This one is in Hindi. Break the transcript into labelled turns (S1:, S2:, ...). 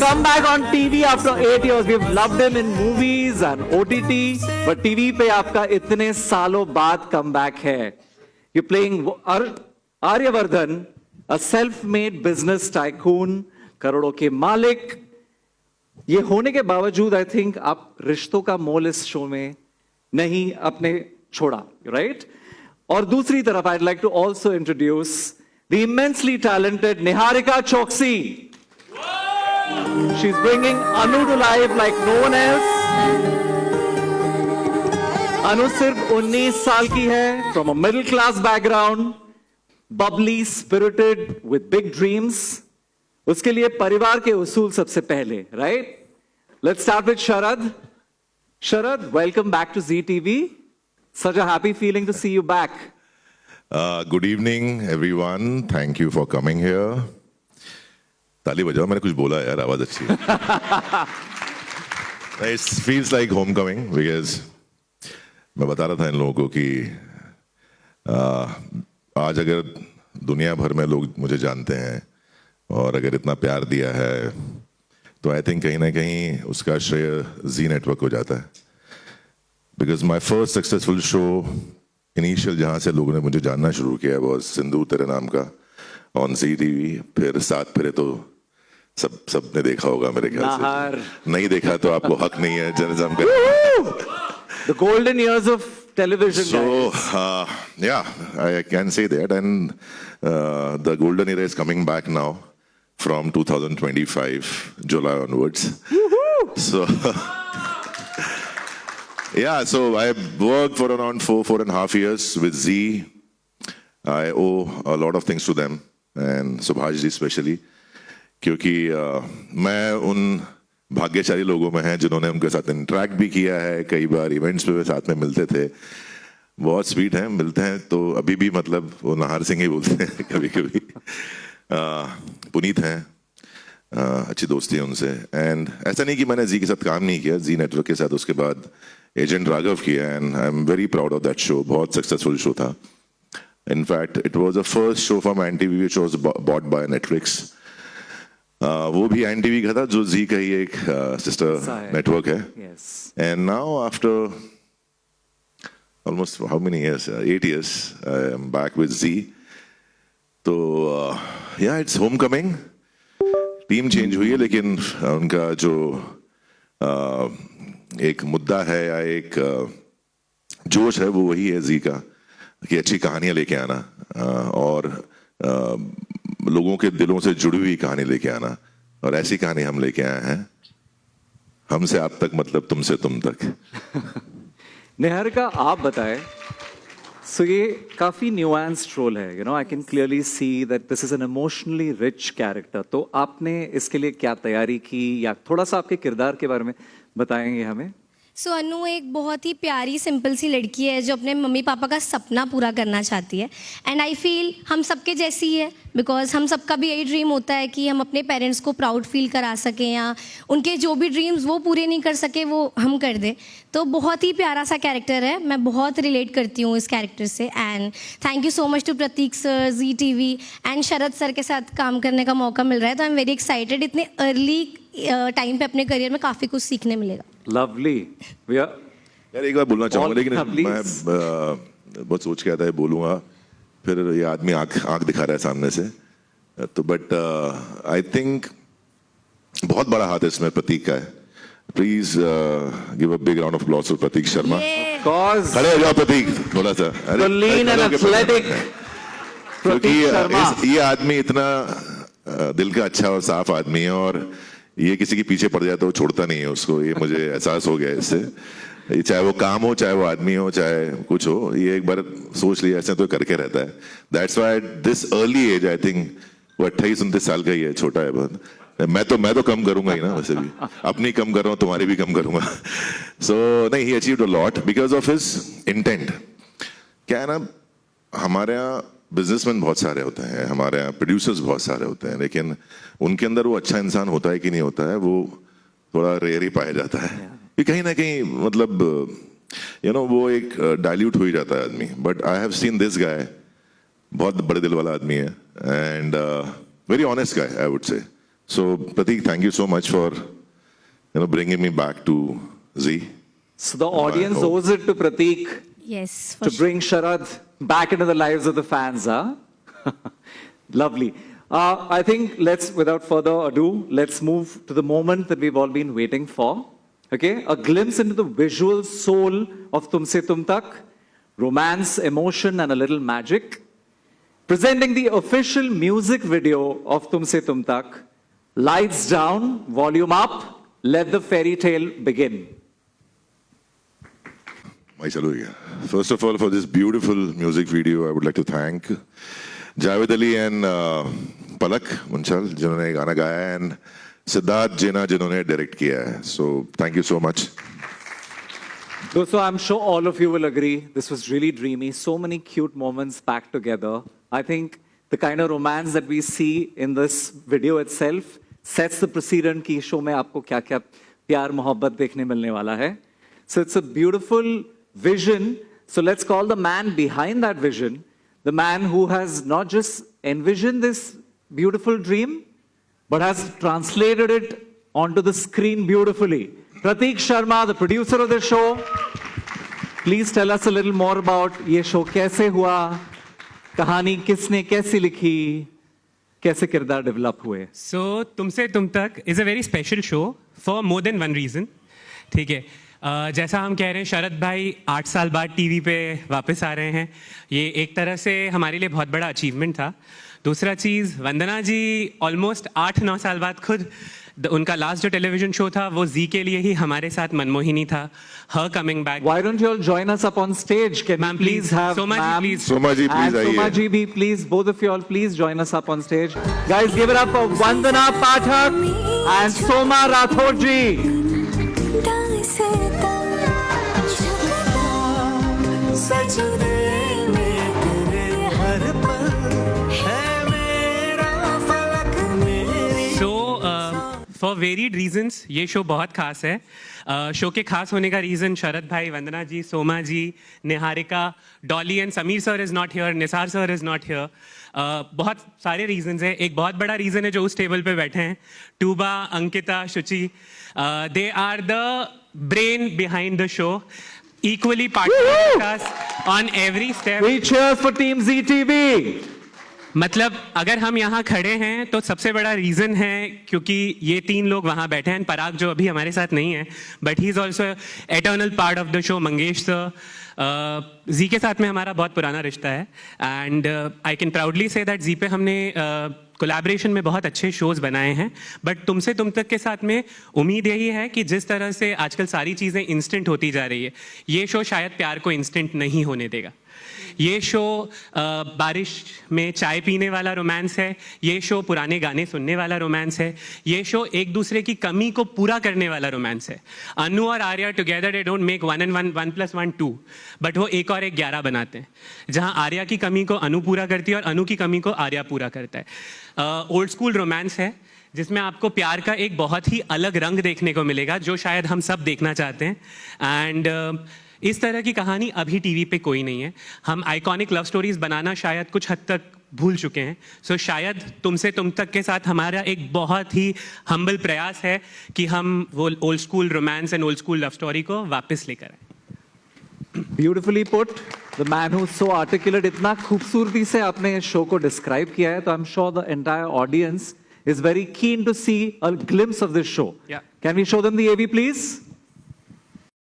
S1: come back on TV after 8 years. We've loved him in movies and OTT, but TV पे आपका इतने सालों बाद comeback है. You're playing Aryavardhan, a self-made business tycoon, करोड़ों के मालिक. ये होने के बावजूद I think आप रिश्तों का मोल इस शो में नहीं अपने छोड़ा, right? और दूसरी तरफ I'd like to also introduce the immensely talented Niharika Choksi. She's bringing Anu to life like no one else. Anu सिर्फ 19 साल की है, from a middle class background, bubbly, spirited, with big dreams. उसके लिए परिवार के उसूल सबसे पहले, right? Let's start with Sharad. Sharad, welcome back to Zee TV. Such a happy feeling to see you back.
S2: Good evening, everyone. Thank you for coming here. ताली बजाओ, मैंने कुछ बोला यार, आवाज अच्छी है. It feels like homecoming because मैं बता रहा था इन लोगों को कि आज अगर दुनिया भर में लोग मुझे जानते हैं और अगर इतना प्यार दिया है तो आई थिंक कहीं ना कहीं उसका श्रेय जी नेटवर्क हो जाता है. Because my first successful show initial जहाँ से लोगों ने मुझे जानना शुरू किया वो सिंदूर तेरे नाम का ऑन जी टीवी. फिर साथ फिरे तो सबने देखा होगा मेरे ख्याल से. नहीं देखा तो आपको हक नहीं है जर्नलिज्म का.
S1: The golden years of television.
S2: So yeah, I can say that, and the golden era is coming back now from 2025 July onwards. So yeah, so I worked for around four and a half years with Zee. I owe a lot of things to them and Subhash ji especially, क्योंकि मैं उन भाग्यशाली लोगों में हैं जिन्होंने उनके साथ इंटरेक्ट भी किया है. कई बार इवेंट्स पे साथ में मिलते थे. बहुत स्वीट हैं, मिलते हैं तो अभी भी मतलब वो नाहर सिंह ही बोलते हैं कभी कभी. पुनीत हैं, अच्छी दोस्ती है उनसे. एंड ऐसा नहीं कि मैंने जी के साथ काम नहीं किया, जी नेटवर्क के साथ उसके बाद एजेंट राघव किया. And I am very proud of that show. बहुत सक्सेसफुल शो था. In fact it was the first show from NTV which was bought by Netflix. वो भी एनटीवी का था जो जी का ही एक सिस्टर नेटवर्क है. And now after almost how many years? 8 years. I am back with Z. So yeah, it's homecoming. Team change हुई है लेकिन उनका जो एक मुद्दा है या एक जोश है वो वही है जी का कि अच्छी कहानियां लेके आना और लोगों के दिलों से जुड़ी हुई कहानी लेके आना. और ऐसी कहानी हम लेके आए हैं. हमसे आप तक मतलब तुमसे तुम तक.
S1: निहारिका, आप बताएं. सो ये काफी न्यूएंस्ड रोल है. You know, I can clearly see that this is an emotionally rich character. तो आपने इसके लिए क्या तैयारी की या थोड़ा सा आपके किरदार के बारे में बताएंगे हमें?
S3: सो अनु एक बहुत ही प्यारी सिंपल सी लड़की है जो अपने मम्मी पापा का सपना पूरा करना चाहती है. एंड आई फील हम सबके जैसी ही है, बिकॉज हम सबका भी यही ड्रीम होता है कि हम अपने पेरेंट्स को प्राउड फील करा सकें या उनके जो भी ड्रीम्स वो पूरे नहीं कर सके वो हम कर दें. तो बहुत ही प्यारा सा कैरेक्टर है. मैं बहुत रिलेट करती हूँ इस कैरेक्टर से. And thank you so much to Prateek sir, Zee TV and Sharad sir के साथ काम करने का मौका मिल रहा है. तो आई एम वेरी एक्साइटेड. इतने अर्ली टाइम पे अपने करियर में काफ़ी कुछ सीखने मिलेगा.
S1: लवली.
S2: यार एक बार बोलना चाहूंगा लेकिन मैं बहुत सोच के आता है बोलूंगा फिर ये आदमी आंख दिखा रहा है सामने से. तो बट आई थिंक बहुत बड़ा हाथ इसमें प्रतीक का है. Please give a big round of applause for Pratik Sharma. खड़े हो जाओ प्रतीक थोड़ा सा. क्योंकि ये आदमी इतना दिल का अच्छा और साफ आदमी है और ये किसी के पीछे पड़ जाए तो छोड़ता नहीं है उसको. ये मुझे एहसास हो गया इससे. चाहे वो काम हो, चाहे वो आदमी हो, चाहे कुछ हो, ये एक बार सोच लिया ऐसे तो करके रहता है. That's why this early age I think वो 28-29 साल का ही है. छोटा है बहुत. मैं तो कम करूंगा ही ना वैसे भी. अपनी कम कर रहा हूँ, तुम्हारी भी कम करूंगा. सो नहीं, he achieved a lot because of his intent. क्या है ना, हमारे यहाँ बिजनेसमैन बहुत सारे होते हैं, हमारे यहाँ प्रोड्यूसर्स बहुत सारे होते हैं, लेकिन उनके अंदर वो अच्छा इंसान होता है कि नहीं होता है वो थोड़ा रेयर ही पाया जाता है. कहीं ना कहीं मतलब यू नो वो एक डाइल्यूट हो ही जाता है आदमी. But I have seen this guy, बहुत बड़े दिल वाला आदमी है and very honest guy I would say. So Pratik, thank you so much for bringing me back to Z.
S1: So the audience
S2: hope.
S1: owes it to Pratik
S3: Yes, for
S1: to bring Sharad back into the lives of the fans, huh? Lovely. I think without further ado, let's move to the moment that we've all been waiting for. Okay, a glimpse into the visual soul of Tumse Tum Tak, romance, emotion, and a little magic. Presenting the official music video of Tumse Tum Tak, lights down, volume up, let the fairy tale begin.
S2: First of all, for this beautiful music video, I would like to thank Javed Ali and Palak Munchal, जिन्होंने गाना गाया है, and Siddharth Jena, जिन्होंने direct किया है. So thank you so much.
S1: So I'm sure all of you will agree, this was really dreamy. So many cute moments packed together. I think the kind of romance that we see in this video itself sets the precedent कि show में आपको क्या-क्या प्यार मोहब्बत देखने मिलने वाला है. So it's a beautiful vision. So let's call the man behind that vision, the man who has not just envisioned this beautiful dream, but has translated it onto the screen beautifully. Pratik Sharma, the producer of the show, please tell us a little more about ये show कैसे हुआ, कहानी किसने कैसी लिखी, कैसे किरदार डेवलप हुए.
S4: So तुमसे तुम तक is a very special show for more than one reason. ठीक है, जैसा हम कह रहे हैं, शरद भाई 8 साल बाद टीवी पे वापस आ रहे हैं. ये एक तरह से हमारे लिए बहुत बड़ा अचीवमेंट था. दूसरा चीज़, वंदना जी ऑलमोस्ट 8-9 साल बाद खुद उनका लास्ट जो टेलीविजन शो था वो जी के लिए ही हमारे साथ मनमोहिनी था. Her coming back.
S1: Why don't you all join us up on stage? Can
S4: Ma'am,
S1: we please have
S4: Soma ji,
S1: ma'am
S4: please.
S2: Soma ji, please
S1: and Soma
S2: आइए.
S1: ji bhi, please, both of you all, please join us up on stage. Guys, give it up for Vandana Pathak and Soma Rathod ji.
S4: For varied reasons ये शो बहुत खास है. शो के खास होने का रीज़न शरद भाई, Vandana ji, Soma ji, Niharika, Dolly and Sameer sir is not here, Nisar sir is not here. बहुत सारे रीजंस हैं. एक बहुत बड़ा रीज़न है जो उस टेबल पे बैठे हैं, Tuba, Ankita, Shuchi. They are the brain behind the show, equally partnering with us on every step.
S1: We cheers for Team ZTV.
S4: मतलब अगर हम यहाँ खड़े हैं तो सबसे बड़ा रीज़न है क्योंकि ये 3 लोग वहाँ बैठे हैं. पराग जो अभी हमारे साथ नहीं है, but he is also eternal part of the show. Mangesh sir, Zee के साथ में हमारा बहुत पुराना रिश्ता है. And I can proudly say that Zee पे हमने कोलैबोरेशन में बहुत अच्छे शोज़ बनाए हैं. बट तुमसे तुम तक के साथ में उम्मीद यही है कि जिस तरह से आजकल सारी चीज़ें इंस्टेंट होती जा रही है, ये शो शायद प्यार को इंस्टेंट नहीं होने देगा. ये शो बारिश में चाय पीने वाला रोमांस है. ये शो पुराने गाने सुनने वाला रोमांस है. ये शो एक दूसरे की कमी को पूरा करने वाला रोमांस है. अनु और Arya together they don't make 1 and 1 1 + 1 2, but वो एक और एक 11 बनाते हैं, जहां आर्या की कमी को अनु पूरा करती है और अनु की कमी को आर्या पूरा करता है. ओल्ड स्कूल रोमांस है जिसमें आपको प्यार का एक बहुत ही अलग रंग देखने को मिलेगा जो शायद हम सब देखना चाहते हैं. एंड इस तरह की कहानी अभी टीवी पे कोई नहीं है. हम आइकॉनिक लव स्टोरीज बनाना शायद कुछ हद तक भूल चुके हैं. सो शायद तुमसे तुम तक के साथ हमारा एक बहुत ही हम्बल प्रयास है कि हम वो old school romance and old school love story को वापस लेकर आए.
S1: Beautifully put. The man who's so articulate. इतना खूबसूरती से आपने इस शो को डिस्क्राइब किया है, तो I'm sure the entire audience is very keen to see a glimpse of this show.
S4: Yeah.
S1: Can we show them the AV, please?